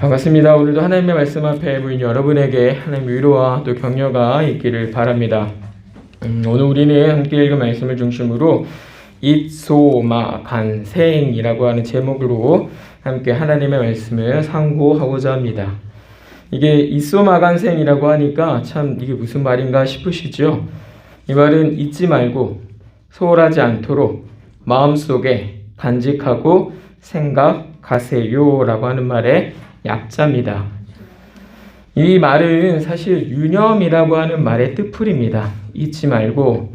반갑습니다. 오늘도 하나님의 말씀 앞에 모인 여러분에게 하나님의 위로와 또 격려가 있기를 바랍니다. 오늘 우리는 함께 읽은 말씀을 중심으로 입소마간생이라고 하는 제목으로 함께 하나님의 말씀을 상고하고자 합니다. 이게 입소마간생이라고 하니까 참 이게 무슨 말인가 싶으시죠? 이 말은 잊지 말고 소홀하지 않도록 마음속에 간직하고 생각하세요 라고 하는 말의 약자입니다. 이 말은 사실 유념이라고 하는 말의 뜻풀입니다. 잊지 말고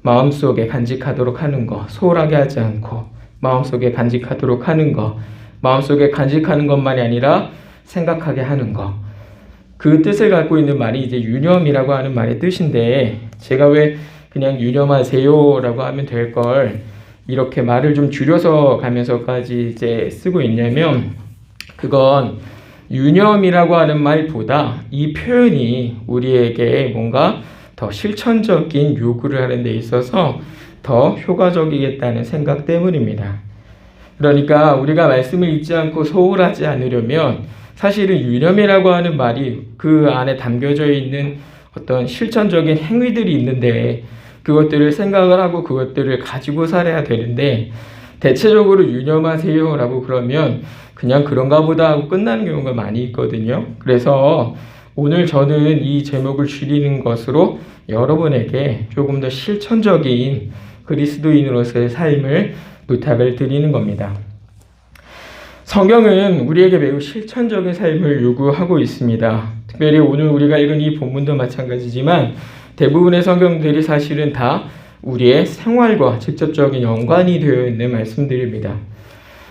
마음속에 간직하도록 하는 것, 소홀하게 하지 않고 마음속에 간직하도록 하는 것, 마음속에 간직하는 것만이 아니라 생각하게 하는 것, 그 뜻을 갖고 있는 말이 이제 유념이라고 하는 말의 뜻인데, 제가 왜 그냥 유념하세요 라고 하면 될 걸 이렇게 말을 좀 줄여서 가면서까지 이제 쓰고 있냐면, 그건 유념이라고 하는 말보다 이 표현이 우리에게 뭔가 더 실천적인 요구를 하는 데 있어서 더 효과적이겠다는 생각 때문입니다. 그러니까 우리가 말씀을 잊지 않고 소홀하지 않으려면 사실은 유념이라고 하는 말이 그 안에 담겨져 있는 어떤 실천적인 행위들이 있는데, 그것들을 생각을 하고 그것들을 가지고 살아야 되는데, 대체적으로 유념하세요 라고 그러면 그냥 그런가 보다 하고 끝나는 경우가 많이 있거든요. 그래서 오늘 저는 이 제목을 줄이는 것으로 여러분에게 조금 더 실천적인 그리스도인으로서의 삶을 부탁을 드리는 겁니다. 성경은 우리에게 매우 실천적인 삶을 요구하고 있습니다. 특별히 오늘 우리가 읽은 이 본문도 마찬가지지만 대부분의 성경들이 사실은 다 우리의 생활과 직접적인 연관이 되어 있는 말씀들입니다.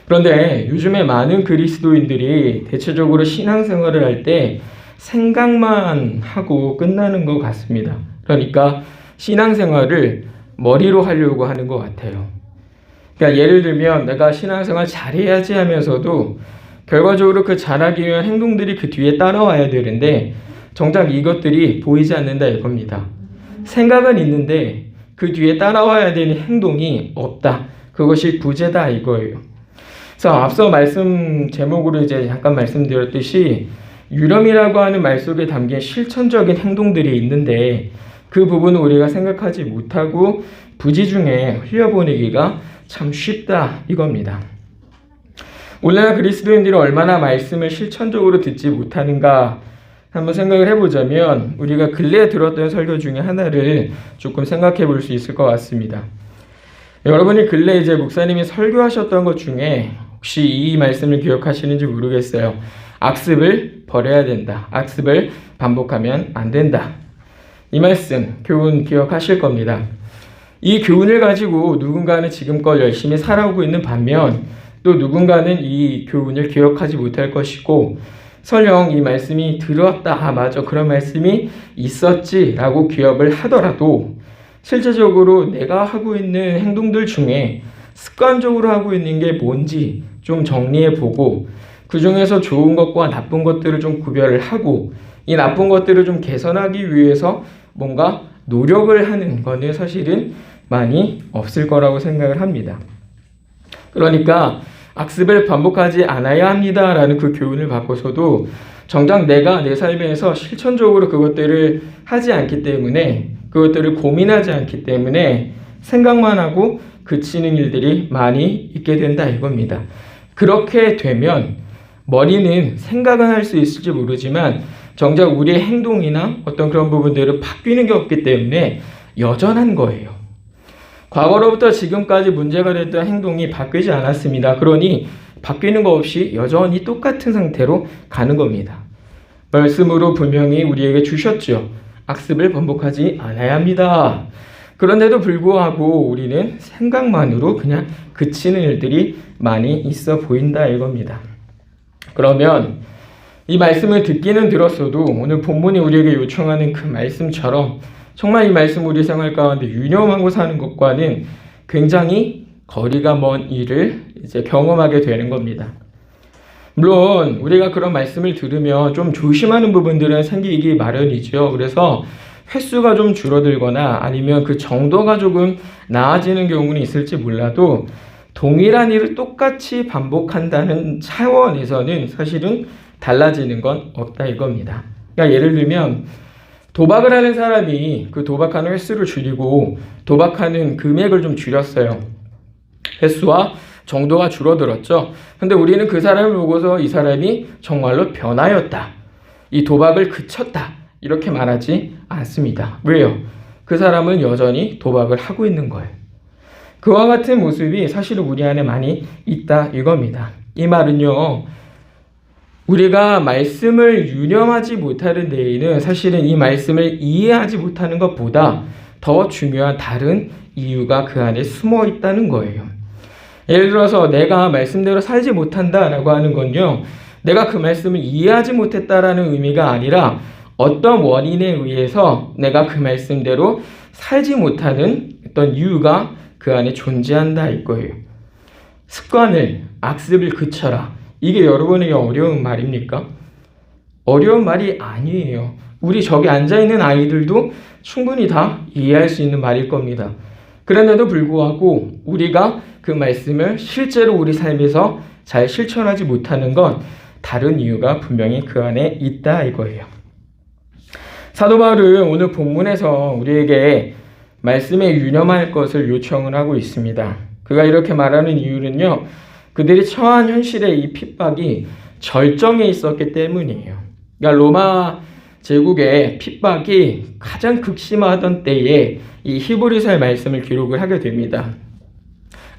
그런데 요즘에 많은 그리스도인들이 대체적으로 신앙생활을 할 때 생각만 하고 끝나는 것 같습니다. 그러니까 신앙생활을 머리로 하려고 하는 것 같아요. 그러니까 예를 들면 내가 신앙생활 잘해야지 하면서도 결과적으로 그 잘하기 위한 행동들이 그 뒤에 따라와야 되는데 정작 이것들이 보이지 않는다 이겁니다. 생각은 있는데 그 뒤에 따라와야 되는 행동이 없다. 그것이 부재다 이거예요. 그래서 앞서 말씀 제목으로 이제 잠깐 말씀드렸듯이 유념이라고 하는 말 속에 담긴 실천적인 행동들이 있는데 그 부분을 우리가 생각하지 못하고 부지 중에 흘려보내기가 참 쉽다 이겁니다. 오늘날 그리스도인들이 얼마나 말씀을 실천적으로 듣지 못하는가 한번 생각을 해보자면 우리가 근래에 들었던 설교 중에 하나를 조금 생각해 볼 수 있을 것 같습니다. 여러분이 근래 이제 목사님이 설교하셨던 것 중에 혹시 이 말씀을 기억하시는지 모르겠어요. 악습을 버려야 된다. 악습을 반복하면 안 된다. 이 말씀, 교훈 기억하실 겁니다. 이 교훈을 가지고 누군가는 지금껏 열심히 살아오고 있는 반면 또 누군가는 이 교훈을 기억하지 못할 것이고 설령 이 말씀이 들었다, 맞아 그런 말씀이 있었지 라고 기억을 하더라도 실제적으로 내가 하고 있는 행동들 중에 습관적으로 하고 있는 게 뭔지 좀 정리해 보고 그 중에서 좋은 것과 나쁜 것들을 좀 구별을 하고 이 나쁜 것들을 좀 개선하기 위해서 뭔가 노력을 하는 거는 사실은 많이 없을 거라고 생각을 합니다. 그러니까 악습을 반복하지 않아야 합니다라는 그 교훈을 받고서도 정작 내가 내 삶에서 실천적으로 그것들을 하지 않기 때문에 그것들을 고민하지 않기 때문에 생각만 하고 그치는 일들이 많이 있게 된다 이겁니다. 그렇게 되면 머리는 생각은 할 수 있을지 모르지만 정작 우리의 행동이나 어떤 그런 부분들을 바뀌는 게 없기 때문에 여전한 거예요. 과거로부터 지금까지 문제가 됐던 행동이 바뀌지 않았습니다. 그러니 바뀌는 거 없이 여전히 똑같은 상태로 가는 겁니다. 말씀으로 분명히 우리에게 주셨죠. 악습을 반복하지 않아야 합니다. 그런데도 불구하고 우리는 생각만으로 그냥 그치는 일들이 많이 있어 보인다 이겁니다. 그러면 이 말씀을 듣기는 들었어도 오늘 본문이 우리에게 요청하는 그 말씀처럼 정말 이 말씀 우리 생활 가운데 유념하고 사는 것과는 굉장히 거리가 먼 일을 이제 경험하게 되는 겁니다. 물론 우리가 그런 말씀을 들으면 좀 조심하는 부분들은 생기기 마련이죠. 그래서 횟수가 좀 줄어들거나 아니면 그 정도가 조금 나아지는 경우는 있을지 몰라도 동일한 일을 똑같이 반복한다는 차원에서는 사실은 달라지는 건 없다 이겁니다. 그러니까 예를 들면 도박을 하는 사람이 그 도박하는 횟수를 줄이고 도박하는 금액을 좀 줄였어요. 횟수와 정도가 줄어들었죠. 근데 우리는 그 사람을 보고서 이 사람이 정말로 변하였다, 이 도박을 그쳤다, 이렇게 말하지 않습니다. 왜요? 그 사람은 여전히 도박을 하고 있는 거예요. 그와 같은 모습이 사실은 우리 안에 많이 있다 이겁니다. 이 말은요, 우리가 말씀을 유념하지 못하는 데에는 사실은 이 말씀을 이해하지 못하는 것보다 더 중요한 다른 이유가 그 안에 숨어 있다는 거예요. 예를 들어서 내가 말씀대로 살지 못한다라고 하는 건요, 내가 그 말씀을 이해하지 못했다라는 의미가 아니라 어떤 원인에 의해서 내가 그 말씀대로 살지 못하는 어떤 이유가 그 안에 존재한다 이거예요. 습관을, 악습을 그쳐라. 이게 여러분에게 어려운 말입니까? 어려운 말이 아니에요. 우리 저기 앉아있는 아이들도 충분히 다 이해할 수 있는 말일 겁니다. 그런데도 불구하고 우리가 그 말씀을 실제로 우리 삶에서 잘 실천하지 못하는 건 다른 이유가 분명히 그 안에 있다 이거예요. 사도 바울은 오늘 본문에서 우리에게 말씀에 유념할 것을 요청을 하고 있습니다. 그가 이렇게 말하는 이유는요, 그들이 처한 현실의 이 핍박이 절정에 있었기 때문이에요. 그러니까 로마 제국의 핍박이 가장 극심하던 때에 이 히브리서의 말씀을 기록을 하게 됩니다.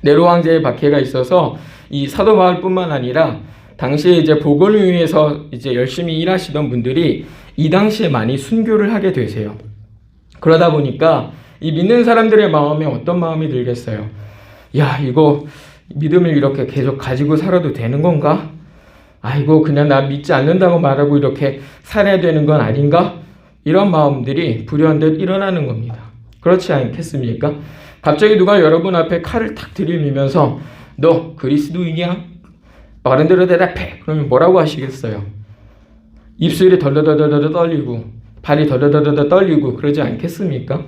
네로 황제의 박해가 있어서 이 사도 바울뿐만 아니라 당시에 이제 복음을 위해서 이제 열심히 일하시던 분들이 이 당시에 많이 순교를 하게 되세요. 그러다 보니까 이 믿는 사람들의 마음에 어떤 마음이 들겠어요? 야, 이거 믿음을 이렇게 계속 가지고 살아도 되는 건가? 아이고, 그냥 나 믿지 않는다고 말하고 이렇게 살아야 되는 건 아닌가? 이런 마음들이 불현듯 일어나는 겁니다. 그렇지 않겠습니까? 갑자기 누가 여러분 앞에 칼을 탁 들이밀면서 너 그리스도이냐? 말한 대로 대답해. 그러면 뭐라고 하시겠어요? 입술이 덜덜덜덜 떨리고 발이 덜덜덜 떨리고 그러지 않겠습니까?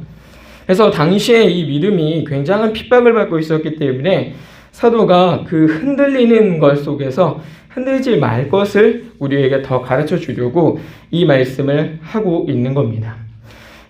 그래서 당시에 이 믿음이 굉장한 핍박을 받고 있었기 때문에 사도가 그 흔들리는 것 속에서 흔들지 말 것을 우리에게 더 가르쳐 주려고 이 말씀을 하고 있는 겁니다.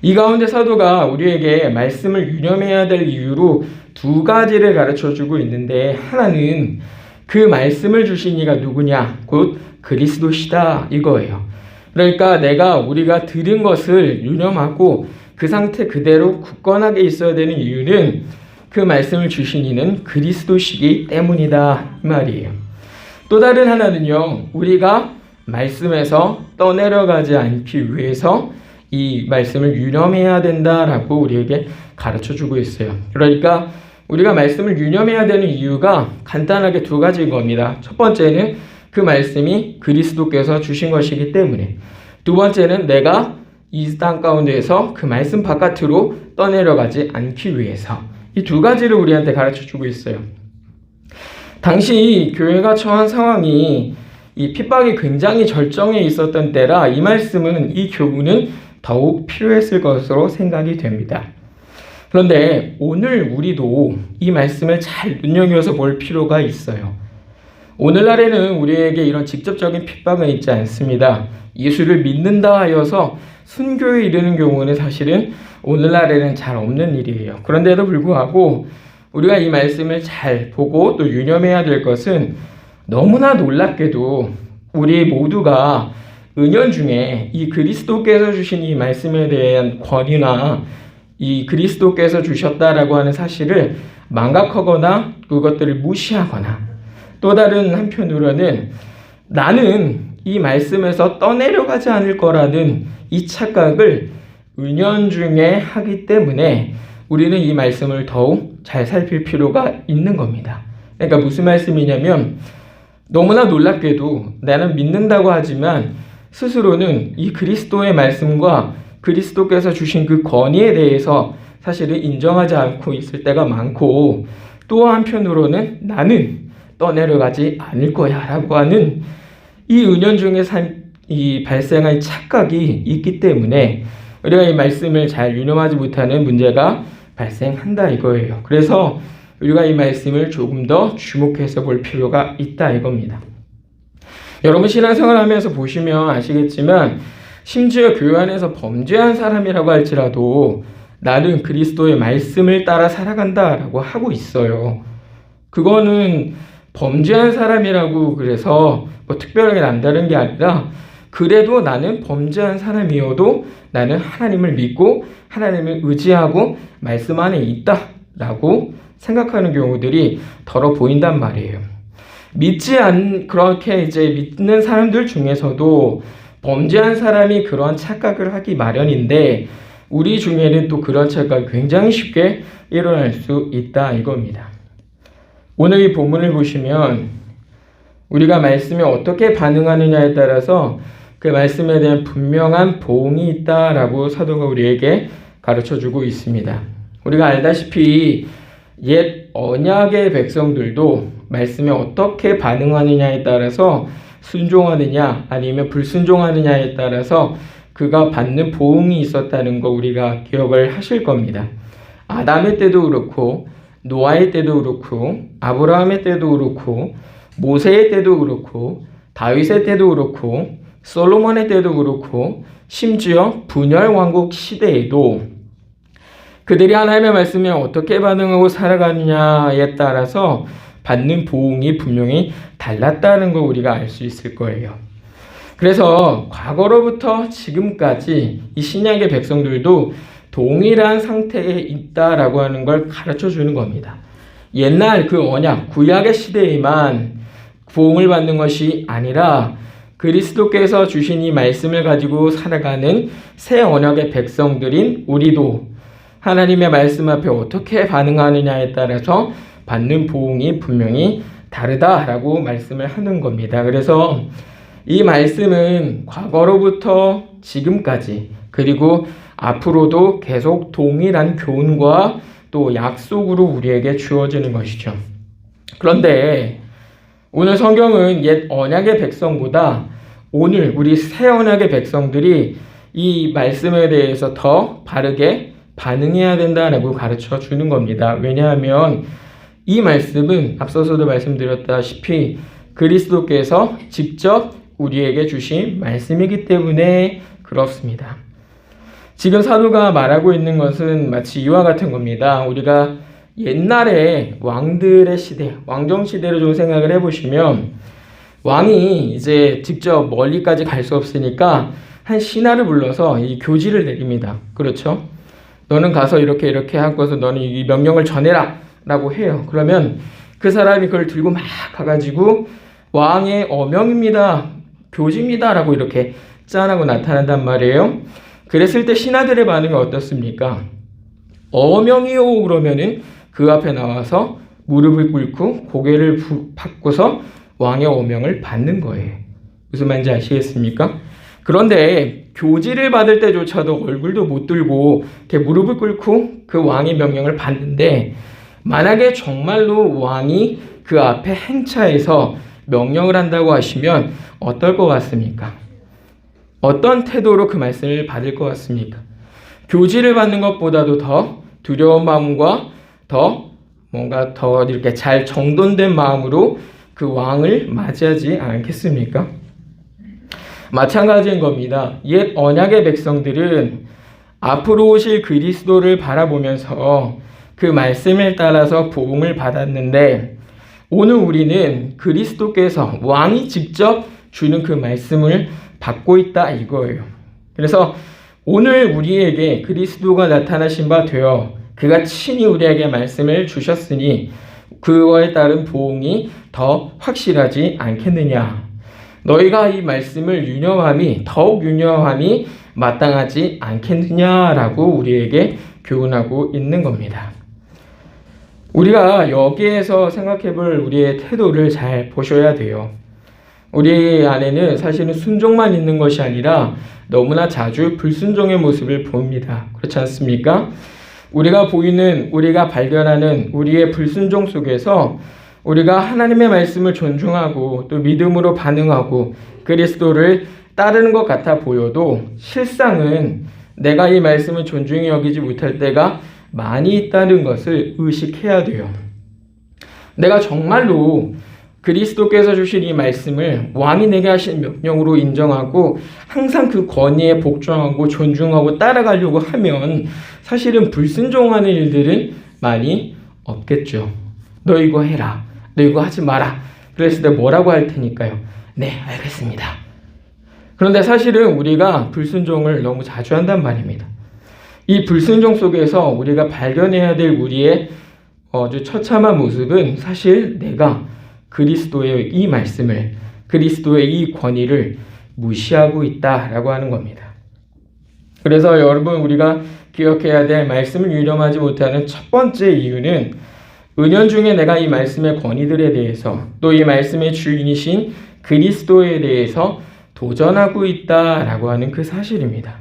이 가운데 사도가 우리에게 말씀을 유념해야 될 이유로 두 가지를 가르쳐 주고 있는데, 하나는 그 말씀을 주신 이가 누구냐? 곧 그리스도시다 이거예요. 그러니까 우리가 들은 것을 유념하고 그 상태 그대로 굳건하게 있어야 되는 이유는 그 말씀을 주신 이는 그리스도시기 때문이다 이 말이에요. 또 다른 하나는요, 우리가 말씀에서 떠내려가지 않기 위해서 이 말씀을 유념해야 된다라고 우리에게 가르쳐주고 있어요. 그러니까 우리가 말씀을 유념해야 되는 이유가 간단하게 두 가지인 겁니다. 첫 번째는 그 말씀이 그리스도께서 주신 것이기 때문에, 두 번째는 내가 이 땅 가운데에서 그 말씀 바깥으로 떠내려가지 않기 위해서, 이 두 가지를 우리한테 가르쳐주고 있어요. 당시 교회가 처한 상황이 이 핍박이 굉장히 절정에 있었던 때라 이 말씀은, 이 교훈은 더욱 필요했을 것으로 생각이 됩니다. 그런데 오늘 우리도 이 말씀을 잘 눈여겨서 볼 필요가 있어요. 오늘날에는 우리에게 이런 직접적인 핍박은 있지 않습니다. 예수를 믿는다 하여서 순교에 이르는 경우는 사실은 오늘날에는 잘 없는 일이에요. 그런데도 불구하고 우리가 이 말씀을 잘 보고 또 유념해야 될 것은, 너무나 놀랍게도 우리 모두가 은연중에 이 그리스도께서 주신 이 말씀에 대한 권위나 이 그리스도께서 주셨다라고 하는 사실을 망각하거나 그것들을 무시하거나, 또 다른 한편으로는 나는 이 말씀에서 떠내려가지 않을 거라는 이 착각을 은연중에 하기 때문에 우리는 이 말씀을 더욱 잘 살필 필요가 있는 겁니다. 그러니까 무슨 말씀이냐면, 너무나 놀랍게도 나는 믿는다고 하지만 스스로는 이 그리스도의 말씀과 그리스도께서 주신 그 권위에 대해서 사실은 인정하지 않고 있을 때가 많고, 또 한편으로는 나는 떠내려가지 않을 거야 라고 하는 이 은연중에 이 발생한 착각이 있기 때문에 우리가 이 말씀을 잘 유념하지 못하는 문제가 발생한다 이거예요. 그래서 우리가 이 말씀을 조금 더 주목해서 볼 필요가 있다 이겁니다. 여러분 신앙생활 하면서 보시면 아시겠지만 심지어 교회 안에서 범죄한 사람이라고 할지라도 나는 그리스도의 말씀을 따라 살아간다라고 하고 있어요. 그거는 범죄한 사람이라고 그래서 뭐 특별하게 남다른 게 아니라 그래도 나는 범죄한 사람이어도 나는 하나님을 믿고 하나님을 의지하고 말씀 안에 있다라고 생각하는 경우들이 더러 보인단 말이에요. 그렇게 이제 믿는 사람들 중에서도 범죄한 사람이 그런 착각을 하기 마련인데 우리 중에는 또 그런 착각이 굉장히 쉽게 일어날 수 있다 이겁니다. 오늘 이 본문을 보시면 우리가 말씀에 어떻게 반응하느냐에 따라서 그 말씀에 대한 분명한 보응이 있다라고 사도가 우리에게 가르쳐주고 있습니다. 우리가 알다시피 옛 언약의 백성들도 말씀에 어떻게 반응하느냐에 따라서 순종하느냐 아니면 불순종하느냐에 따라서 그가 받는 보응이 있었다는 거 우리가 기억을 하실 겁니다. 아담의 때도 그렇고 노아의 때도 그렇고 아브라함의 때도 그렇고 모세의 때도 그렇고 다윗의 때도 그렇고 솔로몬의 때도 그렇고 심지어 분열 왕국 시대에도 그들이 하나님의 말씀에 어떻게 반응하고 살아가느냐에 따라서 받는 보응이 분명히 달랐다는 걸 우리가 알 수 있을 거예요. 그래서 과거로부터 지금까지 이 신약의 백성들도 동일한 상태에 있다라고 하는 걸 가르쳐 주는 겁니다. 옛날 그 언약, 구약의 시대에만 보응을 받는 것이 아니라 그리스도께서 주신 이 말씀을 가지고 살아가는 새 언약의 백성들인 우리도 하나님의 말씀 앞에 어떻게 반응하느냐에 따라서 받는 보응이 분명히 다르다라고 말씀을 하는 겁니다. 그래서 이 말씀은 과거로부터 지금까지 그리고 앞으로도 계속 동일한 교훈과 또 약속으로 우리에게 주어지는 것이죠. 그런데 오늘 성경은 옛 언약의 백성보다 오늘 우리 새 언약의 백성들이 이 말씀에 대해서 더 바르게 반응해야 된다라고 가르쳐 주는 겁니다. 왜냐하면 이 말씀은 앞서서도 말씀드렸다시피 그리스도께서 직접 우리에게 주신 말씀이기 때문에 그렇습니다. 지금 사도가 말하고 있는 것은 마치 이와 같은 겁니다. 우리가 옛날에 왕들의 시대, 왕정시대를 좀 생각을 해보시면 왕이 이제 직접 멀리까지 갈 수 없으니까 한 신하를 불러서 이 교지를 내립니다. 그렇죠? 너는 가서 이렇게 하고서 너는 이 명령을 전해라 라고 해요. 그러면 그 사람이 그걸 들고 막 가가지고 왕의 어명입니다, 교지입니다 라고 이렇게 짠하고 나타난단 말이에요. 그랬을 때 신하들의 반응이 어떻습니까? 어명이요 그러면은 그 앞에 나와서 무릎을 꿇고 고개를 받고서 왕의 어명을 받는 거예요. 무슨 말인지 아시겠습니까? 그런데 교지를 받을 때조차도 얼굴도 못 들고 이렇게 무릎을 꿇고 그 왕의 명령을 받는데 만약에 정말로 왕이 그 앞에 행차해서 명령을 한다고 하시면 어떨 것 같습니까? 어떤 태도로 그 말씀을 받을 것 같습니까? 교지를 받는 것보다도 더 두려운 마음과 더 뭔가 더 이렇게 잘 정돈된 마음으로 그 왕을 맞이하지 않겠습니까? 마찬가지인 겁니다. 옛 언약의 백성들은 앞으로 오실 그리스도를 바라보면서 그 말씀을 따라서 복음을 받았는데 오늘 우리는 그리스도께서 왕이 직접 주는 그 말씀을 받고 있다 이거예요. 그래서 오늘 우리에게 그리스도가 나타나신 바 되어 그가 친히 우리에게 말씀을 주셨으니 그거에 따른 보응이 더 확실하지 않겠느냐. 너희가 이 말씀을 더욱 유념함이 마땅하지 않겠느냐라고 우리에게 교훈하고 있는 겁니다. 우리가 여기에서 생각해 볼 우리의 태도를 잘 보셔야 돼요. 우리 안에는 사실은 순종만 있는 것이 아니라 너무나 자주 불순종의 모습을 보입니다. 그렇지 않습니까? 우리가 발견하는 우리의 불순종 속에서 우리가 하나님의 말씀을 존중하고 또 믿음으로 반응하고 그리스도를 따르는 것 같아 보여도 실상은 내가 이 말씀을 존중히 여기지 못할 때가 많이 있다는 것을 의식해야 돼요. 내가 정말로 그리스도께서 주신 이 말씀을 왕이 내게 하신 명령으로 인정하고 항상 그 권위에 복종하고 존중하고 따라가려고 하면 사실은 불순종하는 일들은 많이 없겠죠. 너 이거 해라. 너 이거 하지 마라. 그랬을 때 뭐라고 할 테니까요. 네, 알겠습니다. 그런데 사실은 우리가 불순종을 너무 자주 한단 말입니다. 이 불순종 속에서 우리가 발견해야 될 우리의 아주 처참한 모습은 사실 내가 그리스도의 이 말씀을, 그리스도의 이 권위를 무시하고 있다라고 하는 겁니다. 그래서 여러분, 우리가 기억해야 될 말씀을 유념하지 못하는 첫 번째 이유는 은연중에 내가 이 말씀의 권위들에 대해서 또 이 말씀의 주인이신 그리스도에 대해서 도전하고 있다라고 하는 그 사실입니다.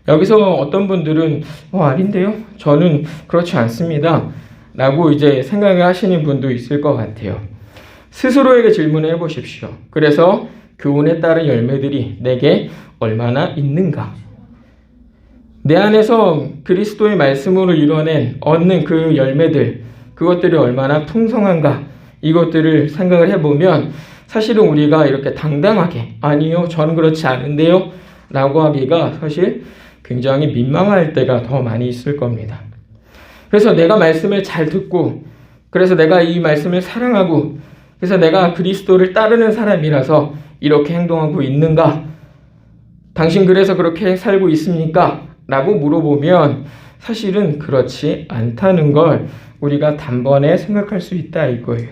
여기서 어떤 분들은 아닌데요? 저는 그렇지 않습니다. 라고 이제 생각을 하시는 분도 있을 것 같아요. 스스로에게 질문을 해보십시오. 그래서 교훈에 따른 열매들이 내게 얼마나 있는가? 내 안에서 그리스도의 말씀으로 얻는 그 열매들, 그것들이 얼마나 풍성한가? 이것들을 생각을 해보면 사실은 우리가 이렇게 당당하게 아니요, 저는 그렇지 않은데요? 라고 하기가 사실 굉장히 민망할 때가 더 많이 있을 겁니다. 그래서 내가 말씀을 잘 듣고, 그래서 내가 이 말씀을 사랑하고, 그래서 내가 그리스도를 따르는 사람이라서 이렇게 행동하고 있는가? 당신 그래서 그렇게 살고 있습니까? 라고 물어보면 사실은 그렇지 않다는 걸 우리가 단번에 생각할 수 있다 이거예요.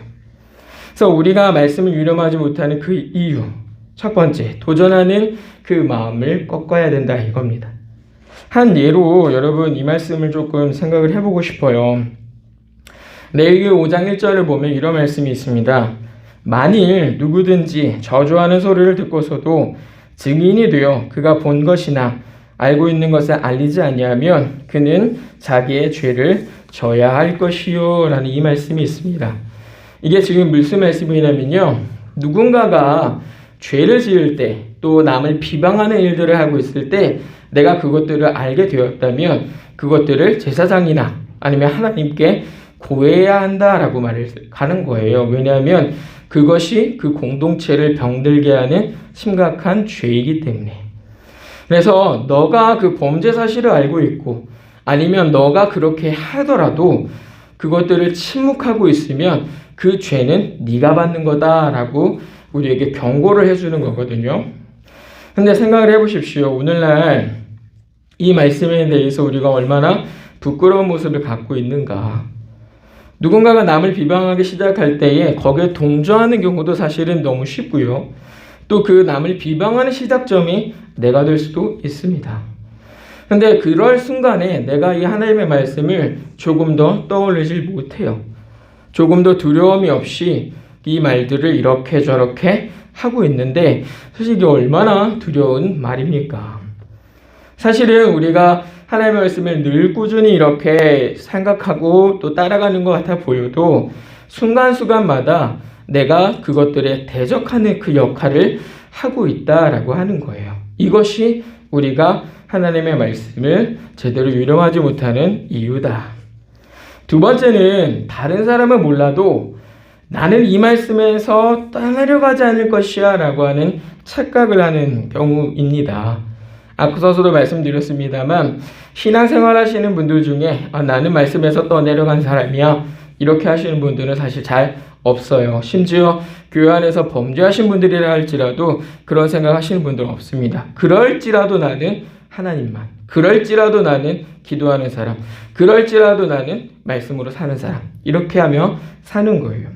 그래서 우리가 말씀을 유념하지 못하는 그 이유, 첫 번째, 도전하는 그 마음을 꺾어야 된다 이겁니다. 한 예로 여러분 이 말씀을 조금 생각을 해보고 싶어요. 레위기 5장 1절을 보면 이런 말씀이 있습니다. 만일 누구든지 저주하는 소리를 듣고서도 증인이 되어 그가 본 것이나 알고 있는 것을 알리지 아니하면 그는 자기의 죄를 져야 할 것이요 라는 이 말씀이 있습니다. 이게 지금 무슨 말씀이냐면요, 누군가가 죄를 지을 때 또 남을 비방하는 일들을 하고 있을 때 내가 그것들을 알게 되었다면 그것들을 제사장이나 아니면 하나님께 고해야 한다라고 말을 하는 거예요. 왜냐하면 그것이 그 공동체를 병들게 하는 심각한 죄이기 때문에. 그래서 너가 그 범죄 사실을 알고 있고 아니면 너가 그렇게 하더라도 그것들을 침묵하고 있으면 그 죄는 네가 받는 거다라고 우리에게 경고를 해주는 거거든요. 근데 생각을 해보십시오. 오늘날 이 말씀에 대해서 우리가 얼마나 부끄러운 모습을 갖고 있는가. 누군가가 남을 비방하기 시작할 때에 거기에 동조하는 경우도 사실은 너무 쉽고요. 또 그 남을 비방하는 시작점이 내가 될 수도 있습니다. 근데 그럴 순간에 내가 이 하나님의 말씀을 조금 더 떠올리질 못해요. 조금 더 두려움이 없이 이 말들을 이렇게 저렇게 하고 있는데 사실 이게 얼마나 두려운 말입니까? 사실은 우리가 하나님의 말씀을 늘 꾸준히 이렇게 생각하고 또 따라가는 것 같아 보여도 순간순간마다 내가 그것들에 대적하는 그 역할을 하고 있다라고 하는 거예요. 이것이 우리가 하나님의 말씀을 제대로 유념하지 못하는 이유다. 두 번째는 다른 사람은 몰라도 나는 이 말씀에서 떠나려가지 않을 것이야 라고 하는 착각을 하는 경우입니다. 앞서서도 말씀드렸습니다만 신앙생활 하시는 분들 중에 나는 말씀에서 떠내려간 사람이야 이렇게 하시는 분들은 사실 잘 없어요. 심지어 교회 안에서 범죄하신 분들이라 할지라도 그런 생각 하시는 분들은 없습니다. 그럴지라도 나는 하나님만, 그럴지라도 나는 기도하는 사람, 그럴지라도 나는 말씀으로 사는 사람, 이렇게 하며 사는 거예요.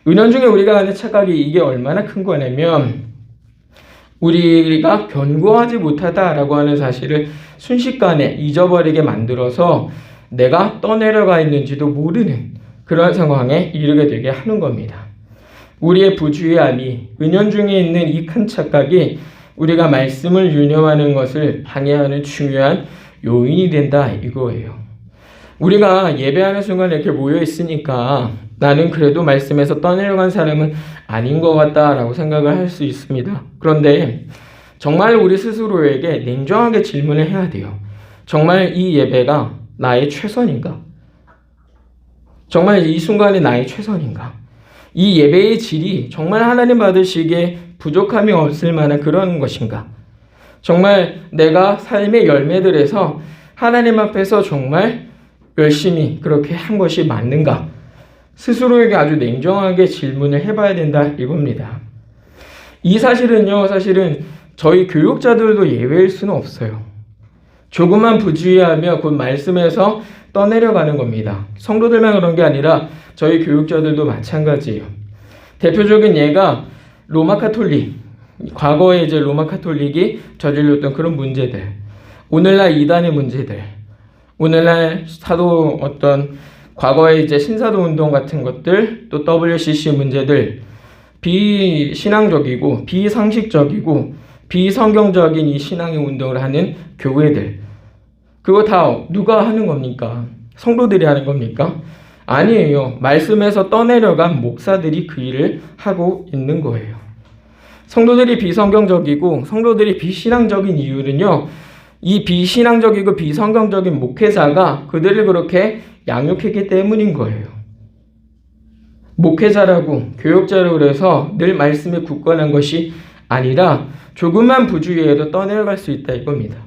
은연중에 우리가 하는 착각이 이게 얼마나 큰 거냐면 우리가 견고하지 못하다라고 하는 사실을 순식간에 잊어버리게 만들어서 내가 떠내려가 있는지도 모르는 그런 상황에 이르게 되게 하는 겁니다. 우리의 부주의함이, 은연중에 있는 이 큰 착각이 우리가 말씀을 유념하는 것을 방해하는 중요한 요인이 된다 이거예요. 우리가 예배하는 순간 이렇게 모여 있으니까 나는 그래도 말씀에서 떠내려간 사람은 아닌 것 같다라고 생각을 할 수 있습니다. 그런데 정말 우리 스스로에게 냉정하게 질문을 해야 돼요. 정말 이 예배가 나의 최선인가? 정말 이 순간이 나의 최선인가? 이 예배의 질이 정말 하나님 받으시기에 부족함이 없을 만한 그런 것인가? 정말 내가 삶의 열매들에서 하나님 앞에서 정말 열심히 그렇게 한 것이 맞는가? 스스로에게 아주 냉정하게 질문을 해봐야 된다 이겁니다. 이 사실은요, 사실은 저희 교육자들도 예외일 수는 없어요. 조금만 부주의하며 곧 말씀에서 떠내려가는 겁니다. 성도들만 그런 게 아니라 저희 교육자들도 마찬가지예요. 대표적인 예가 로마 카톨릭, 과거에 이제 로마 카톨릭이 저질렀던 그런 문제들, 오늘날 이단의 문제들, 오늘날 사도 어떤 과거에 이제 신사도 운동 같은 것들, 또 WCC 문제들, 비신앙적이고 비상식적이고 비성경적인 이 신앙의 운동을 하는 교회들, 그거 다 누가 하는 겁니까? 성도들이 하는 겁니까? 아니에요. 말씀에서 떠내려간 목사들이 그 일을 하고 있는 거예요. 성도들이 비성경적이고 성도들이 비신앙적인 이유는요, 이 비신앙적이고 비성경적인 목회자가 그들을 그렇게 양육했기 때문인 거예요. 목회자라고 교육자라고 그래서 늘 말씀에 굳건한 것이 아니라 조금만 부주의해도 떠내려갈 수 있다 이겁니다.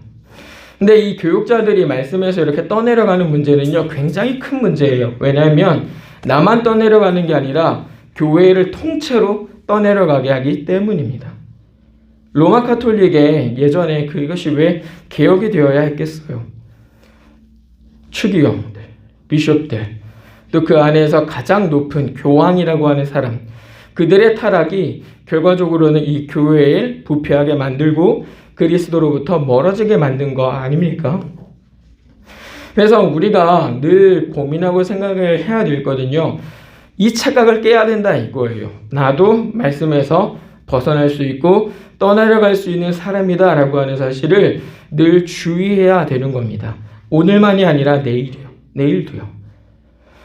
근데 이 교육자들이 말씀에서 이렇게 떠내려가는 문제는요, 굉장히 큰 문제예요. 왜냐하면 나만 떠내려가는 게 아니라 교회를 통째로 떠내려가게 하기 때문입니다. 로마 카톨릭에 예전에 그것이 왜 개혁이 되어야 했겠어요? 추기경들, 비숍들, 또 그 안에서 가장 높은 교황이라고 하는 사람, 그들의 타락이 결과적으로는 이 교회를 부패하게 만들고 그리스도로부터 멀어지게 만든 거 아닙니까? 그래서 우리가 늘 고민하고 생각을 해야 되거든요. 이 착각을 깨야 된다 이거예요. 나도 말씀에서 벗어날 수 있고 떠나려갈 수 있는 사람이다 라고 하는 사실을 늘 주의해야 되는 겁니다. 오늘만이 아니라 내일도요.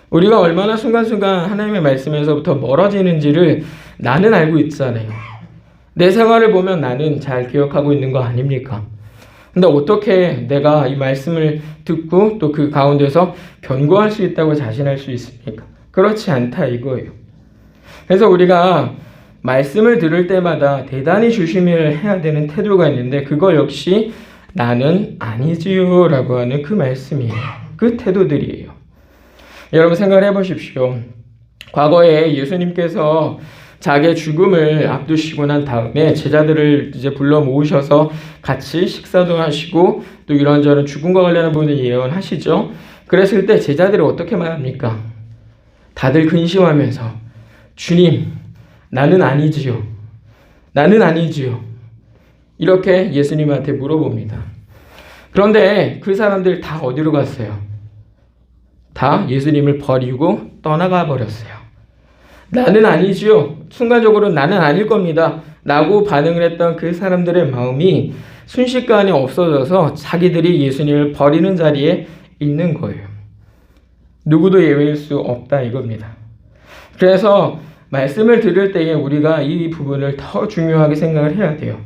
우리가 얼마나 순간순간 하나님의 말씀에서부터 멀어지는지를 나는 알고 있잖아요. 내 생활을 보면 나는 잘 기억하고 있는 거 아닙니까? 근데 어떻게 내가 이 말씀을 듣고 또 그 가운데서 견고할 수 있다고 자신할 수 있습니까? 그렇지 않다 이거예요. 그래서 우리가 말씀을 들을 때마다 대단히 조심을 해야 되는 태도가 있는데 그거 역시 나는 아니지요 라고 하는 그 말씀이에요. 그 태도들이에요. 여러분 생각을 해보십시오. 과거에 예수님께서 자기의 죽음을 앞두시고 난 다음에 제자들을 이제 불러 모으셔서 같이 식사도 하시고 또 이런저런 죽음과 관련한 부분을 예언하시죠. 그랬을 때 제자들이 어떻게 말합니까? 다들 근심하면서 주님, 나는 아니지요. 나는 아니지요. 이렇게 예수님한테 물어봅니다. 그런데 그 사람들 다 어디로 갔어요? 다 예수님을 버리고 떠나가 버렸어요. 나는 아니지요. 순간적으로 나는 아닐 겁니다. 라고 반응을 했던 그 사람들의 마음이 순식간에 없어져서 자기들이 예수님을 버리는 자리에 있는 거예요. 누구도 예외일 수 없다 이겁니다. 그래서 말씀을 들을 때에 우리가 이 부분을 더 중요하게 생각을 해야 돼요.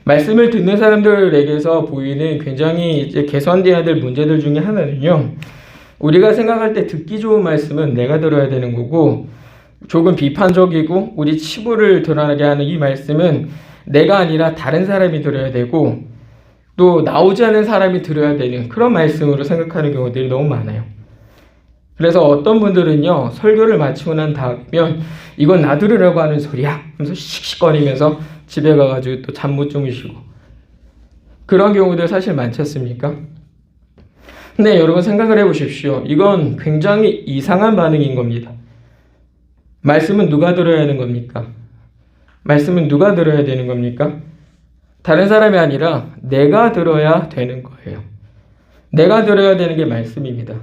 말씀을 듣는 사람들에게서 보이는 굉장히 이제 개선돼야 될 문제들 중에 하나는요, 우리가 생각할 때 듣기 좋은 말씀은 내가 들어야 되는 거고, 조금 비판적이고 우리 치부를 드러나게 하는 이 말씀은 내가 아니라 다른 사람이 들어야 되고, 또 나오지 않은 사람이 들어야 되는 그런 말씀으로 생각하는 경우들이 너무 많아요. 그래서 어떤 분들은요, 설교를 마치고 난 다음이면 이건 나 들으려고 하는 소리야 하면서 씩씩거리면서 집에 가가지고 또 잠 못 주무시고, 그런 경우들 사실 많지 않습니까? 근데 여러분 생각을 해보십시오. 이건 굉장히 이상한 반응인 겁니다. 말씀은 누가 들어야 하는 겁니까? 말씀은 누가 들어야 되는 겁니까? 다른 사람이 아니라 내가 들어야 되는 거예요. 내가 들어야 되는 게 말씀입니다.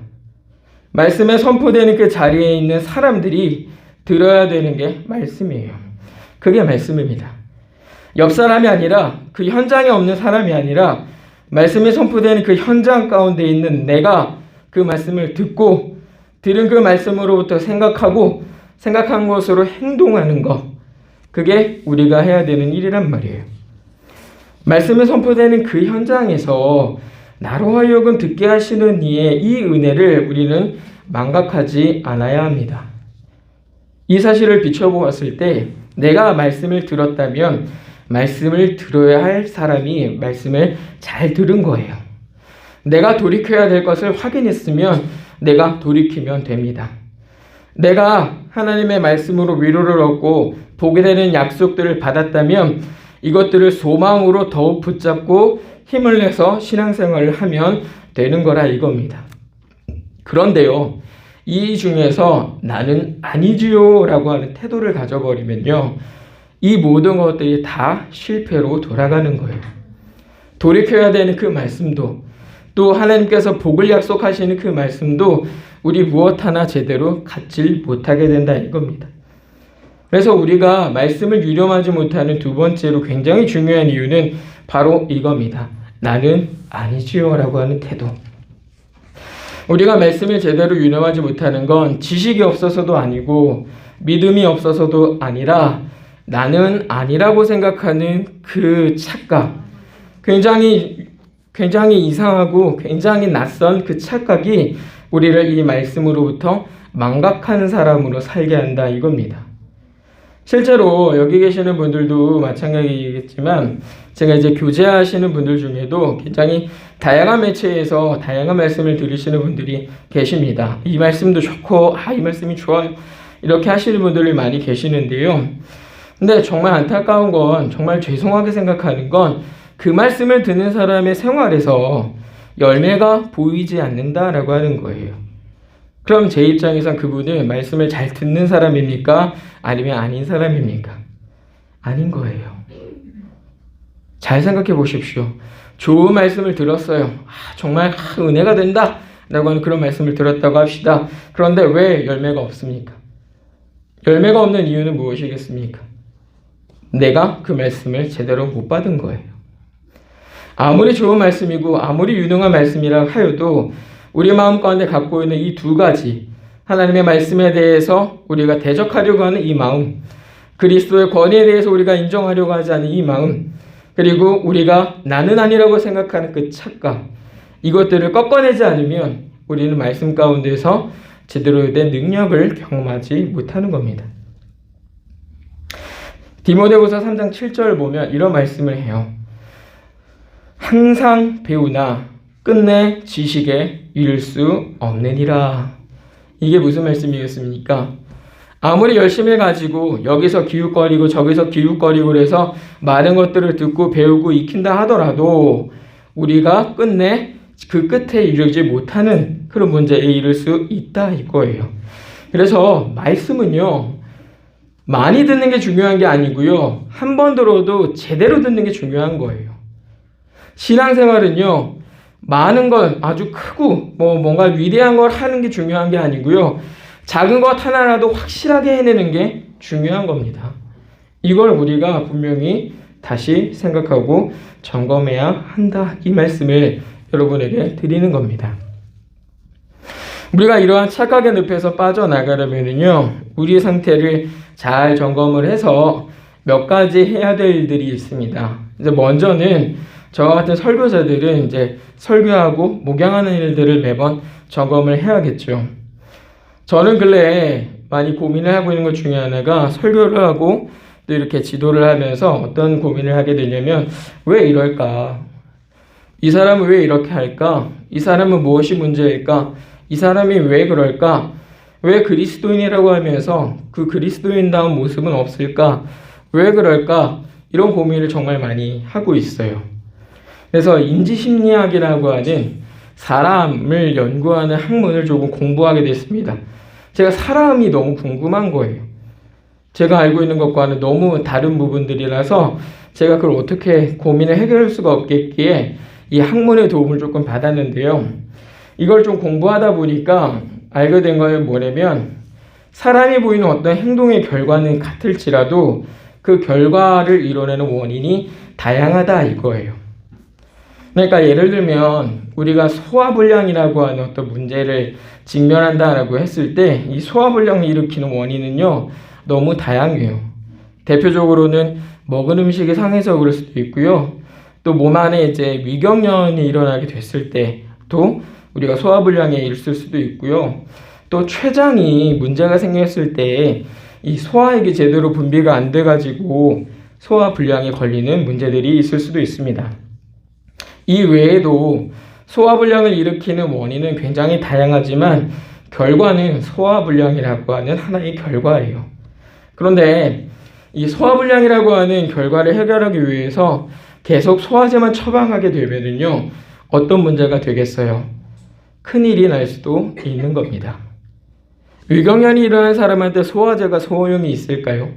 말씀에 선포되는 그 자리에 있는 사람들이 들어야 되는 게 말씀이에요. 그게 말씀입니다. 옆 사람이 아니라, 그 현장에 없는 사람이 아니라 말씀이 선포되는 그 현장 가운데 있는 내가 그 말씀을 듣고 들은 그 말씀으로부터 생각한 것으로 행동하는 것, 그게 우리가 해야 되는 일이란 말이에요. 말씀이 선포되는 그 현장에서 나로 하여금 듣게 하시는 이의 이 은혜를 우리는 망각하지 않아야 합니다. 이 사실을 비춰보았을 때 내가 말씀을 들었다면 말씀을 들어야 할 사람이 말씀을 잘 들은 거예요. 내가 돌이켜야 될 것을 확인했으면 내가 돌이키면 됩니다. 내가 하나님의 말씀으로 위로를 얻고 보게 되는 약속들을 받았다면 이것들을 소망으로 더욱 붙잡고 힘을 내서 신앙생활을 하면 되는 거라 이겁니다. 그런데요, 이 중에서 나는 아니지요 라고 하는 태도를 가져버리면요, 이 모든 것들이 다 실패로 돌아가는 거예요. 돌이켜야 되는 그 말씀도, 또 하나님께서 복을 약속하시는 그 말씀도 우리 무엇 하나 제대로 갖질 못하게 된다 이겁니다. 그래서 우리가 말씀을 유념하지 못하는 두 번째로 굉장히 중요한 이유는 바로 이겁니다. 나는 아니지요 라고 하는 태도. 우리가 말씀을 제대로 유념하지 못하는 건 지식이 없어서도 아니고 믿음이 없어서도 아니라 나는 아니라고 생각하는 그 착각, 굉장히 이상하고 굉장히 낯선 그 착각이 우리를 이 말씀으로부터 망각하는 사람으로 살게 한다 이겁니다. 실제로 여기 계시는 분들도 마찬가지겠지만 제가 이제 교제하시는 분들 중에도 굉장히 다양한 매체에서 다양한 말씀을 들으시는 분들이 계십니다. 이 말씀도 좋고 이 말씀이 좋아요 이렇게 하시는 분들이 많이 계시는데요. 근데 정말 안타까운 건, 정말 죄송하게 생각하는 건 그 말씀을 듣는 사람의 생활에서 열매가 보이지 않는다라고 하는 거예요. 그럼 제 입장에선 그분은 말씀을 잘 듣는 사람입니까? 아니면 아닌 사람입니까? 아닌 거예요. 잘 생각해 보십시오. 좋은 말씀을 들었어요. 정말 은혜가 된다 라고 하는 그런 말씀을 들었다고 합시다. 그런데 왜 열매가 없습니까? 열매가 없는 이유는 무엇이겠습니까? 내가 그 말씀을 제대로 못 받은 거예요. 아무리 좋은 말씀이고 아무리 유능한 말씀이라 하여도 우리 마음 가운데 갖고 있는 이 두 가지, 하나님의 말씀에 대해서 우리가 대적하려고 하는 이 마음, 그리스도의 권위에 대해서 우리가 인정하려고 하지 않는 이 마음, 그리고 우리가 나는 아니라고 생각하는 그 착각, 이것들을 꺾어내지 않으면 우리는 말씀 가운데서 제대로 된 능력을 경험하지 못하는 겁니다. 디모데후서 3장 7절 보면 이런 말씀을 해요. 항상 배우나 끝내 지식에 이를 수 없느니라. 이게 무슨 말씀이겠습니까? 아무리 열심히 가지고 여기서 기웃거리고 저기서 기웃거리고 그래서 많은 것들을 듣고 배우고 익힌다 하더라도 우리가 끝내 그 끝에 이르지 못하는 그런 문제에 이를 수 있다 이거예요. 그래서 말씀은요, 많이 듣는 게 중요한 게 아니고요, 한 번 들어도 제대로 듣는 게 중요한 거예요. 신앙생활은요, 많은 건 아주 크고 뭔가 위대한 걸 하는 게 중요한 게 아니고요, 작은 것 하나라도 확실하게 해내는 게 중요한 겁니다. 이걸 우리가 분명히 다시 생각하고 점검해야 한다, 이 말씀을 여러분에게 드리는 겁니다. 우리가 이러한 착각의 늪에서 빠져나가려면요, 우리의 상태를 잘 점검을 해서 몇 가지 해야 될 일들이 있습니다. 이제 먼저는 저와 같은 설교자들은 이제 설교하고 목양하는 일들을 매번 점검을 해야겠죠. 저는 근래에 많이 고민을 하고 있는 것 중에 하나가, 설교를 하고 또 이렇게 지도를 하면서 어떤 고민을 하게 되냐면, 왜 이럴까? 이 사람은 왜 이렇게 할까? 이 사람은 무엇이 문제일까? 이 사람이 왜 그럴까? 왜 그리스도인이라고 하면서 그 그리스도인다운 모습은 없을까? 왜 그럴까? 이런 고민을 정말 많이 하고 있어요. 그래서 인지심리학이라고 하는 사람을 연구하는 학문을 조금 공부하게 됐습니다. 제가 사람이 너무 궁금한 거예요. 제가 알고 있는 것과는 너무 다른 부분들이라서 제가 그걸 어떻게 고민을 해결할 수가 없겠기에 이 학문의 도움을 조금 받았는데요. 이걸 좀 공부하다 보니까 알게 된 건 뭐냐면, 사람이 보이는 어떤 행동의 결과는 같을지라도 그 결과를 이뤄내는 원인이 다양하다 이거예요. 그러니까 예를 들면 우리가 소화불량이라고 하는 어떤 문제를 직면한다라고 했을 때 이 소화불량을 일으키는 원인은요, 너무 다양해요. 대표적으로는 먹은 음식이 상해서 그럴 수도 있고요. 또 몸 안에 이제 위경련이 일어나게 됐을 때 또 우리가 소화불량에 있을 수도 있고요. 또 췌장이 문제가 생겼을 때 이 소화액이 제대로 분비가 안 돼가지고 소화불량에 걸리는 문제들이 있을 수도 있습니다. 이 외에도 소화불량을 일으키는 원인은 굉장히 다양하지만 결과는 소화불량이라고 하는 하나의 결과예요. 그런데 이 소화불량이라고 하는 결과를 해결하기 위해서 계속 소화제만 처방하게 되면은요, 어떤 문제가 되겠어요? 큰일이 날 수도 있는 겁니다. 위경련이 일어난 사람한테 소화제가 소용이 있을까요?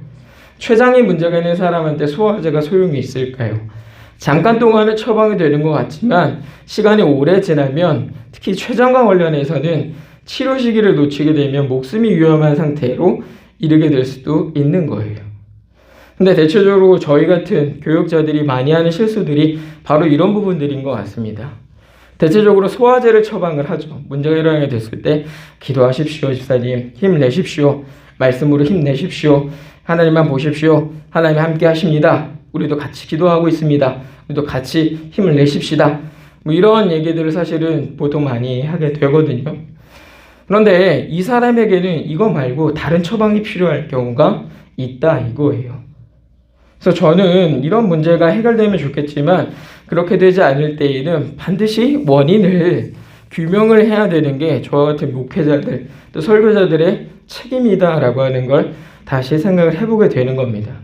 췌장에 문제가 있는 사람한테 소화제가 소용이 있을까요? 잠깐 동안은 처방이 되는 것 같지만 시간이 오래 지나면 특히 췌장과 관련해서는 치료 시기를 놓치게 되면 목숨이 위험한 상태로 이르게 될 수도 있는 거예요. 근데 대체적으로 저희 같은 교육자들이 많이 하는 실수들이 바로 이런 부분들인 것 같습니다. 대체적으로 소화제를 처방을 하죠. 문제가 일어나게 됐을 때 기도하십시오, 집사님. 힘내십시오. 말씀으로 힘내십시오. 하나님만 보십시오. 하나님 함께 하십니다. 우리도 같이 기도하고 있습니다. 우리도 같이 힘을 내십시다. 뭐 이런 얘기들을 사실은 보통 많이 하게 되거든요. 그런데 이 사람에게는 이거 말고 다른 처방이 필요할 경우가 있다 이거예요. 그래서 저는 이런 문제가 해결되면 좋겠지만 그렇게 되지 않을 때에는 반드시 원인을 규명을 해야 되는 게 저와 같은 목회자들 또 설교자들의 책임이다라고 하는 걸 다시 생각을 해보게 되는 겁니다.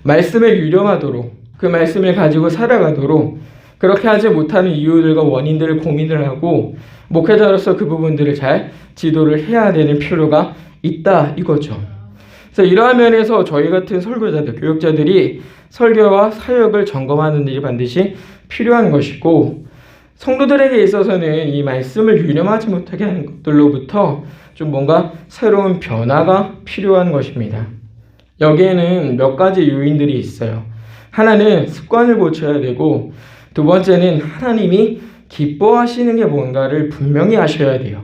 말씀을 유념하도록 그 말씀을 가지고 살아가도록 그렇게 하지 못하는 이유들과 원인들을 고민을 하고 목회자로서 그 부분들을 잘 지도를 해야 되는 필요가 있다 이거죠. 그래서 이러한 면에서 저희 같은 설교자들, 교육자들이 설교와 사역을 점검하는 일이 반드시 필요한 것이고 성도들에게 있어서는 이 말씀을 유념하지 못하게 하는 것들로부터 좀 뭔가 새로운 변화가 필요한 것입니다. 여기에는 몇 가지 요인들이 있어요. 하나는 습관을 고쳐야 되고 두 번째는 하나님이 기뻐하시는 게 뭔가를 분명히 하셔야 돼요.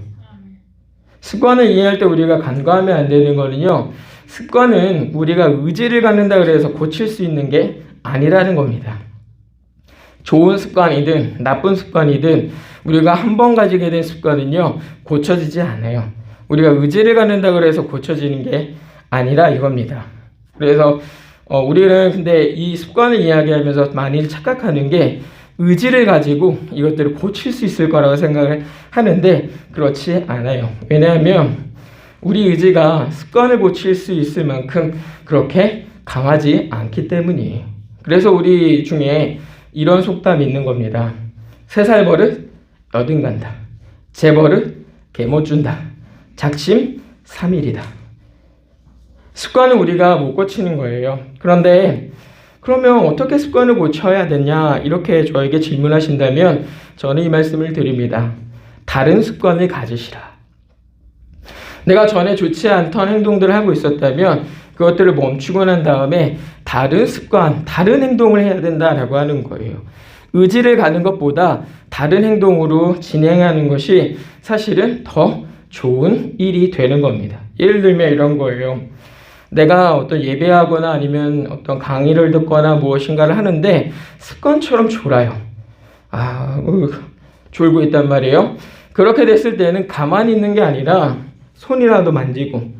습관을 이해할 때 우리가 간과하면 안 되는 거는요. 습관은 우리가 의지를 갖는다 그래서 고칠 수 있는 게 아니라는 겁니다. 좋은 습관이든 나쁜 습관이든 우리가 한 번 가지게 된 습관은요. 고쳐지지 않아요. 우리가 의지를 갖는다 그래서 고쳐지는 게 아니라 이겁니다. 그래서 우리는 근데 이 습관을 이야기하면서 많이 착각하는 게 의지를 가지고 이것들을 고칠 수 있을 거라고 생각을 하는데 그렇지 않아요. 왜냐하면 우리 의지가 습관을 고칠 수 있을 만큼 그렇게 강하지 않기 때문이에요. 그래서 우리 중에 이런 속담이 있는 겁니다. 3살 버릇 여든 간다. 제 버릇 개 못 준다. 작심 3일이다. 습관을 우리가 못 고치는 거예요. 그런데 그러면 어떻게 습관을 고쳐야 되냐 이렇게 저에게 질문하신다면 저는 이 말씀을 드립니다. 다른 습관을 가지시라. 내가 전에 좋지 않던 행동들을 하고 있었다면 그것들을 멈추고 난 다음에 다른 습관, 다른 행동을 해야 된다라고 하는 거예요. 의지를 가는 것보다 다른 행동으로 진행하는 것이 사실은 더 좋은 일이 되는 겁니다. 예를 들면 이런 거예요. 내가 어떤 예배하거나 아니면 어떤 강의를 듣거나 무엇인가를 하는데 습관처럼 졸아요. 졸고 있단 말이에요. 그렇게 됐을 때는 가만히 있는 게 아니라 손이라도 만지고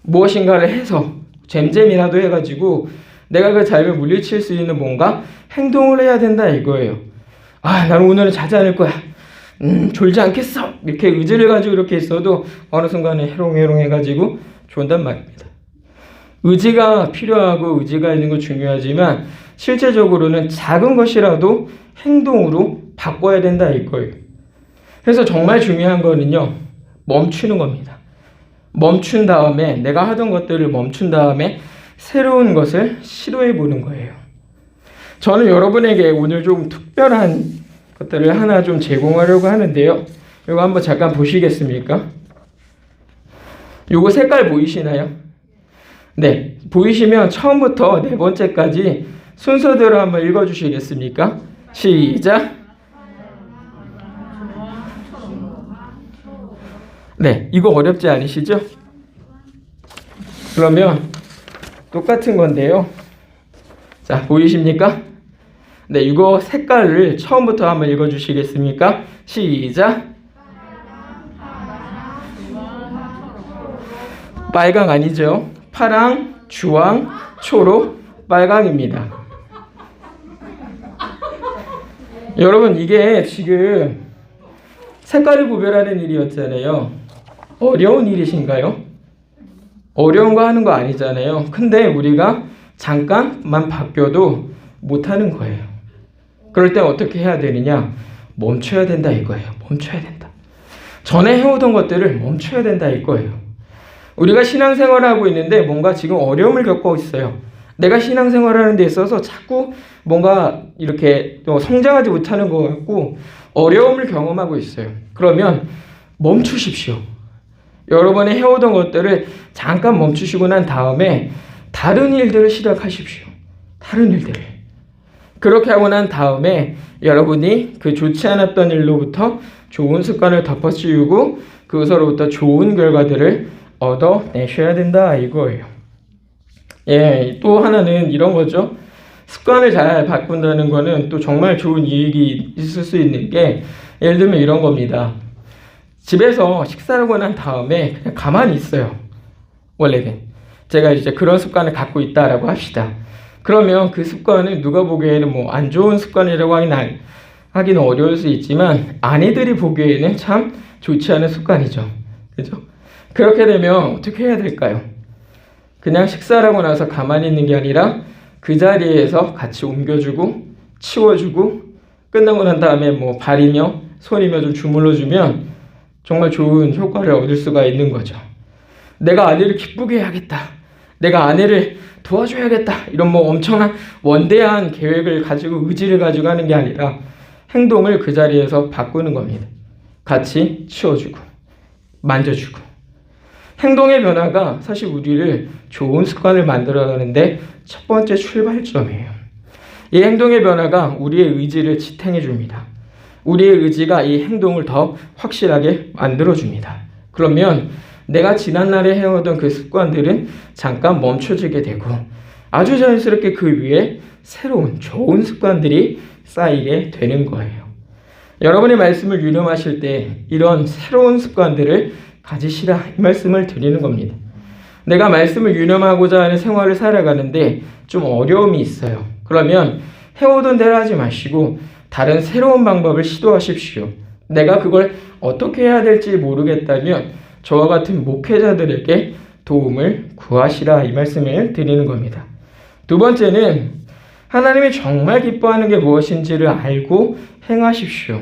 무엇인가를 해서 잼잼이라도 해가지고 내가 그 잠을 물리칠 수 있는 뭔가 행동을 해야 된다 이거예요. 나는 오늘은 자지 않을 거야. 졸지 않겠어. 이렇게 의지를 가지고 이렇게 있어도 어느 순간에 해롱해롱 해가지고 존단 말입니다. 의지가 필요하고 의지가 있는 건 중요하지만 실제적으로는 작은 것이라도 행동으로 바꿔야 된다 이거예요. 그래서 정말 중요한 거는요. 멈추는 겁니다. 멈춘 다음에 내가 하던 것들을 멈춘 다음에 새로운 것을 시도해 보는 거예요. 저는 여러분에게 오늘 좀 특별한 것들을 하나 좀 제공하려고 하는데요. 이거 한번 잠깐 보시겠습니까? 요거 색깔 보이시나요? 네, 보이시면 처음부터 네 번째까지 순서대로 한번 읽어주시겠습니까? 시작! 네, 이거 어렵지 않으시죠? 그러면 똑같은 건데요. 자, 보이십니까? 네, 이거 색깔을 처음부터 한번 읽어주시겠습니까? 시작! 빨강 아니죠? 파랑, 주황, 초록, 빨강입니다. 여러분, 이게 지금 색깔을 구별하는 일이었잖아요. 어려운 일이신가요? 어려운 거 하는 거 아니잖아요. 근데 우리가 잠깐만 바뀌어도 못하는 거예요. 그럴 때 어떻게 해야 되느냐? 멈춰야 된다 이거예요. 멈춰야 된다. 전에 해오던 것들을 멈춰야 된다 이거예요. 우리가 신앙생활을 하고 있는데 뭔가 지금 어려움을 겪고 있어요. 내가 신앙생활하는 데 있어서 자꾸 뭔가 이렇게 성장하지 못하는 것 같고 어려움을 경험하고 있어요. 그러면 멈추십시오. 여러분이 해오던 것들을 잠깐 멈추시고 난 다음에 다른 일들을 시작하십시오. 다른 일들을. 그렇게 하고 난 다음에 여러분이 그 좋지 않았던 일로부터 좋은 습관을 덮어씌우고 그것으로부터 좋은 결과들을 얻어내셔야 된다 이거예요. 예, 또 하나는 이런 거죠. 습관을 잘 바꾼다는 거는 또 정말 좋은 이익이 있을 수 있는 게 예를 들면 이런 겁니다. 집에서 식사를 하고 난 다음에 그냥 가만히 있어요. 원래는. 제가 이제 그런 습관을 갖고 있다라고 합시다. 그러면 그 습관은 누가 보기에는 뭐 안 좋은 습관이라고 하기는 어려울 수 있지만 아내들이 보기에는 참 좋지 않은 습관이죠. 그죠? 그렇게 되면 어떻게 해야 될까요? 그냥 식사를 하고 나서 가만히 있는 게 아니라 그 자리에서 같이 옮겨주고 치워주고 끝나고 난 다음에 뭐 발이며 손이며 좀 주물러주면 정말 좋은 효과를 얻을 수가 있는 거죠. 내가 아내를 기쁘게 해야겠다. 내가 아내를 도와줘야겠다. 이런 뭐 엄청난 원대한 계획을 가지고 의지를 가지고 하는 게 아니라 행동을 그 자리에서 바꾸는 겁니다. 같이 치워주고 만져주고 행동의 변화가 사실 우리를 좋은 습관을 만들어가는데 첫 번째 출발점이에요. 이 행동의 변화가 우리의 의지를 지탱해 줍니다. 우리의 의지가 이 행동을 더 확실하게 만들어줍니다. 그러면 내가 지난날에 해오던 그 습관들은 잠깐 멈춰지게 되고 아주 자연스럽게 그 위에 새로운 좋은 습관들이 쌓이게 되는 거예요. 여러분의 말씀을 유념하실 때 이런 새로운 습관들을 가지시라 이 말씀을 드리는 겁니다. 내가 말씀을 유념하고자 하는 생활을 살아가는데 좀 어려움이 있어요. 그러면 해오던 대로 하지 마시고 다른 새로운 방법을 시도하십시오. 내가 그걸 어떻게 해야 될지 모르겠다면 저와 같은 목회자들에게 도움을 구하시라 이 말씀을 드리는 겁니다. 두 번째는 하나님이 정말 기뻐하는 게 무엇인지를 알고 행하십시오.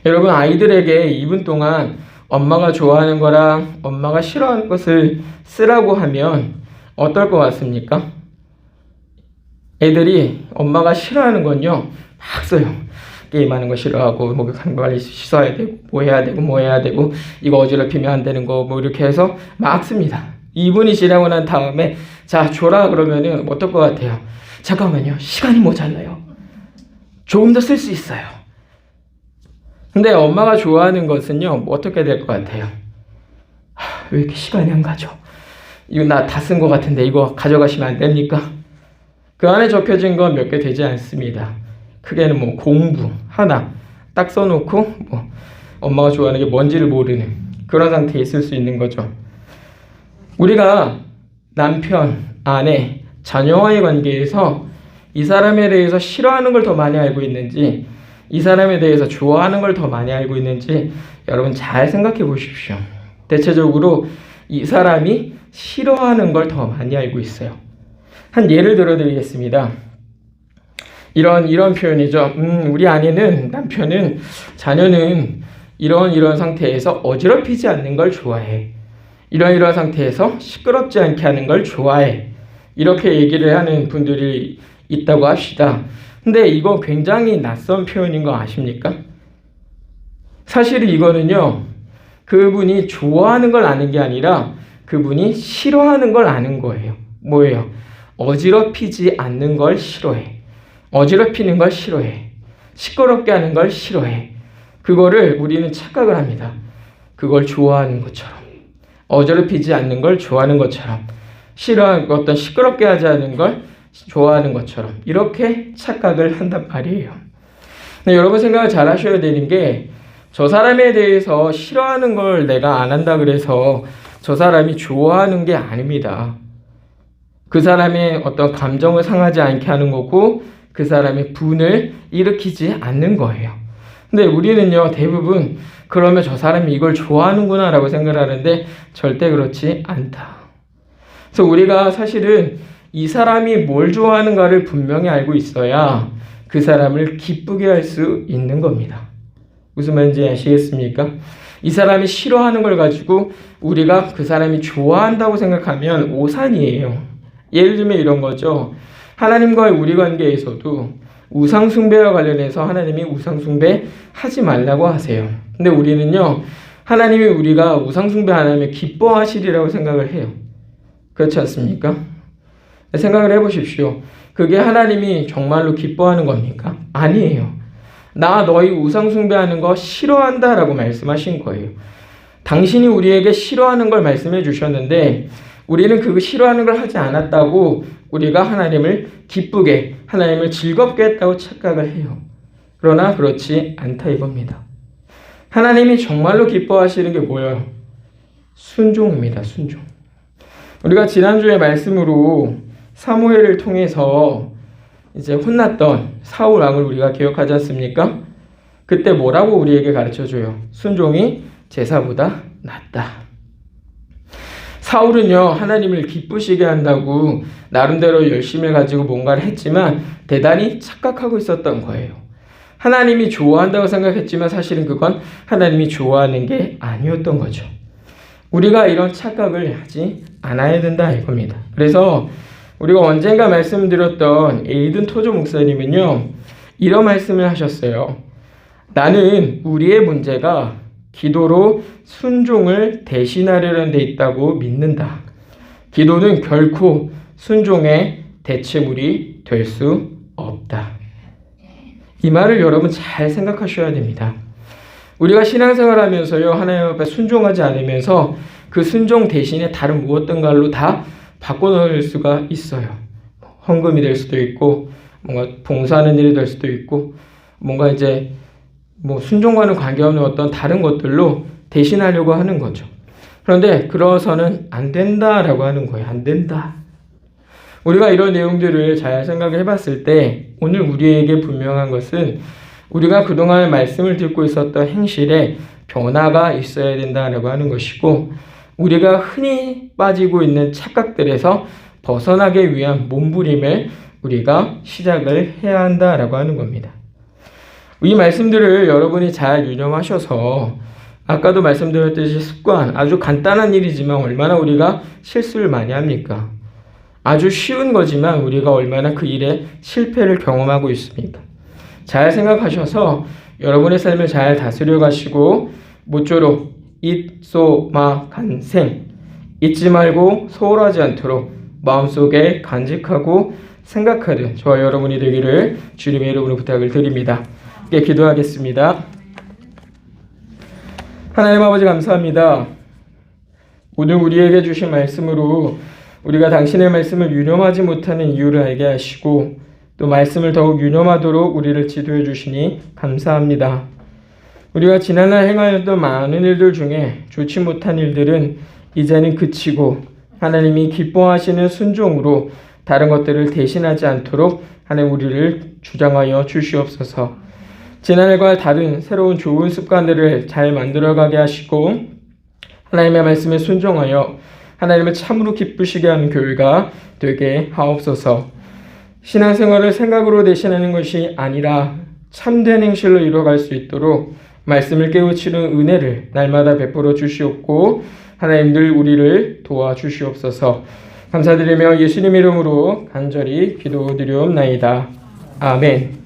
여러분 아이들에게 2분 동안 엄마가 좋아하는 거랑 엄마가 싫어하는 것을 쓰라고 하면 어떨 것 같습니까? 애들이 엄마가 싫어하는 건요 막 써요. 게임하는 거 싫어하고 목욕하는 거 빨리 씻어야 되고 뭐 해야 되고 이거 어지럽히면 안 되는 거 뭐 이렇게 해서 막 씁니다. 2분이 지나고 난 다음에 자 줘라 그러면은 어떨 것 같아요? 잠깐만요 시간이 모자라요. 조금 더 쓸 수 있어요. 근데 엄마가 좋아하는 것은요 뭐 어떻게 될 것 같아요? 왜 이렇게 시간이 안 가죠? 이거 나 다 쓴 것 같은데 이거 가져가시면 안 됩니까? 그 안에 적혀진 건 몇 개 되지 않습니다. 크게는 뭐 공부 하나 딱 써놓고 뭐 엄마가 좋아하는 게 뭔지를 모르는 그런 상태에 있을 수 있는 거죠. 우리가 남편, 아내, 자녀와의 관계에서 이 사람에 대해서 싫어하는 걸 더 많이 알고 있는지 이 사람에 대해서 좋아하는 걸 더 많이 알고 있는지 여러분 잘 생각해 보십시오. 대체적으로 이 사람이 싫어하는 걸 더 많이 알고 있어요. 한 예를 들어 드리겠습니다. 이런 표현이죠. 우리 아내는 남편은 자녀는 이런 상태에서 어지럽히지 않는 걸 좋아해. 이런 상태에서 시끄럽지 않게 하는 걸 좋아해. 이렇게 얘기를 하는 분들이 있다고 합시다. 근데 이거 굉장히 낯선 표현인 거 아십니까? 사실 이거는요. 그분이 좋아하는 걸 아는 게 아니라 그분이 싫어하는 걸 아는 거예요. 뭐예요? 어지럽히지 않는 걸 싫어해. 어지럽히는 걸 싫어해. 시끄럽게 하는 걸 싫어해. 그거를 우리는 착각을 합니다. 그걸 좋아하는 것처럼. 어지럽히지 않는 걸 좋아하는 것처럼. 싫어하는 어떤 시끄럽게 하지 않는 걸 좋아하는 것처럼. 이렇게 착각을 한단 말이에요. 근데 여러분 생각을 잘 하셔야 되는 게 저 사람에 대해서 싫어하는 걸 내가 안 한다 그래서 저 사람이 좋아하는 게 아닙니다. 그 사람의 어떤 감정을 상하지 않게 하는 거고 그 사람의 분을 일으키지 않는 거예요. 근데 우리는요, 대부분 그러면 저 사람이 이걸 좋아하는구나 라고 생각을 하는데 절대 그렇지 않다. 그래서 우리가 사실은 이 사람이 뭘 좋아하는가를 분명히 알고 있어야 그 사람을 기쁘게 할 수 있는 겁니다. 무슨 말인지 아시겠습니까? 이 사람이 싫어하는 걸 가지고 우리가 그 사람이 좋아한다고 생각하면 오산이에요. 예를 들면 이런 거죠. 하나님과의 우리 관계에서도 우상숭배와 관련해서 하나님이 우상숭배 하지 말라고 하세요. 근데 우리는요, 하나님이 우리가 우상숭배 안 하면 기뻐하시리라고 생각을 해요. 그렇지 않습니까? 생각을 해보십시오. 그게 하나님이 정말로 기뻐하는 겁니까? 아니에요. 나 너희 우상숭배하는 거 싫어한다 라고 말씀하신 거예요. 당신이 우리에게 싫어하는 걸 말씀해 주셨는데 우리는 그거 싫어하는 걸 하지 않았다고 우리가 하나님을 기쁘게, 하나님을 즐겁게 했다고 착각을 해요. 그러나 그렇지 않다 이겁니다. 하나님이 정말로 기뻐하시는 게 뭐예요? 순종입니다. 순종. 우리가 지난주에 말씀으로 사무엘을 통해서 이제 혼났던 사울 왕을 우리가 기억하지 않습니까? 그때 뭐라고 우리에게 가르쳐줘요? 순종이 제사보다 낫다. 사울은요, 하나님을 기쁘시게 한다고 나름대로 열심을 가지고 뭔가를 했지만 대단히 착각하고 있었던 거예요. 하나님이 좋아한다고 생각했지만 사실은 그건 하나님이 좋아하는 게 아니었던 거죠. 우리가 이런 착각을 하지 않아야 된다 이겁니다. 그래서 우리가 언젠가 말씀드렸던 에이든 토조 목사님은요, 이런 말씀을 하셨어요. 나는 우리의 문제가 기도로 순종을 대신하려는 데 있다고 믿는다. 기도는 결코 순종의 대체물이 될 수 없다. 이 말을 여러분 잘 생각하셔야 됩니다. 우리가 신앙생활 하면서요, 하나님 앞에 순종하지 않으면서 그 순종 대신에 다른 무엇든가로 다 바꿔놓을 수가 있어요. 헌금이 될 수도 있고, 뭔가 봉사하는 일이 될 수도 있고, 뭔가 이제 순종과는 관계없는 어떤 다른 것들로 대신하려고 하는 거죠. 그런데 그러서는 안 된다라고 하는 거예요. 안 된다. 우리가 이런 내용들을 잘 생각을 해봤을 때 오늘 우리에게 분명한 것은 우리가 그동안 말씀을 듣고 있었던 행실에 변화가 있어야 된다라고 하는 것이고, 우리가 흔히 빠지고 있는 착각들에서 벗어나기 위한 몸부림을 우리가 시작을 해야 한다라고 하는 겁니다. 이 말씀들을 여러분이 잘 유념하셔서 아까도 말씀드렸듯이 습관, 아주 간단한 일이지만 얼마나 우리가 실수를 많이 합니까? 아주 쉬운 거지만 우리가 얼마나 그 일에 실패를 경험하고 있습니까? 잘 생각하셔서 여러분의 삶을 잘 다스려 가시고 모쪼록 입소마간생 잊지 말고 소홀하지 않도록 마음속에 간직하고 생각하는 저와 여러분이 되기를 주님의 이름으로 부탁을 드립니다. 기도하겠습니다. 하나님 아버지 감사합니다. 오늘 우리에게 주신 말씀으로 우리가 당신의 말씀을 유념하지 못하는 이유를 알게 하시고 또 말씀을 더욱 유념하도록 우리를 지도해 주시니 감사합니다. 우리가 지난날 행하였던 많은 일들 중에 좋지 못한 일들은 이제는 그치고 하나님이 기뻐하시는 순종으로 다른 것들을 대신하지 않도록 하나님 우리를 주장하여 주시옵소서. 지난날과 다른 새로운 좋은 습관들을 잘 만들어가게 하시고 하나님의 말씀에 순종하여 하나님을 참으로 기쁘시게 하는 교회가 되게 하옵소서. 신앙생활을 생각으로 대신하는 것이 아니라 참된 행실로 이루어갈 수 있도록 말씀을 깨우치는 은혜를 날마다 베풀어 주시옵고 하나님 늘 우리를 도와주시옵소서. 감사드리며 예수님 이름으로 간절히 기도드리옵나이다. 아멘.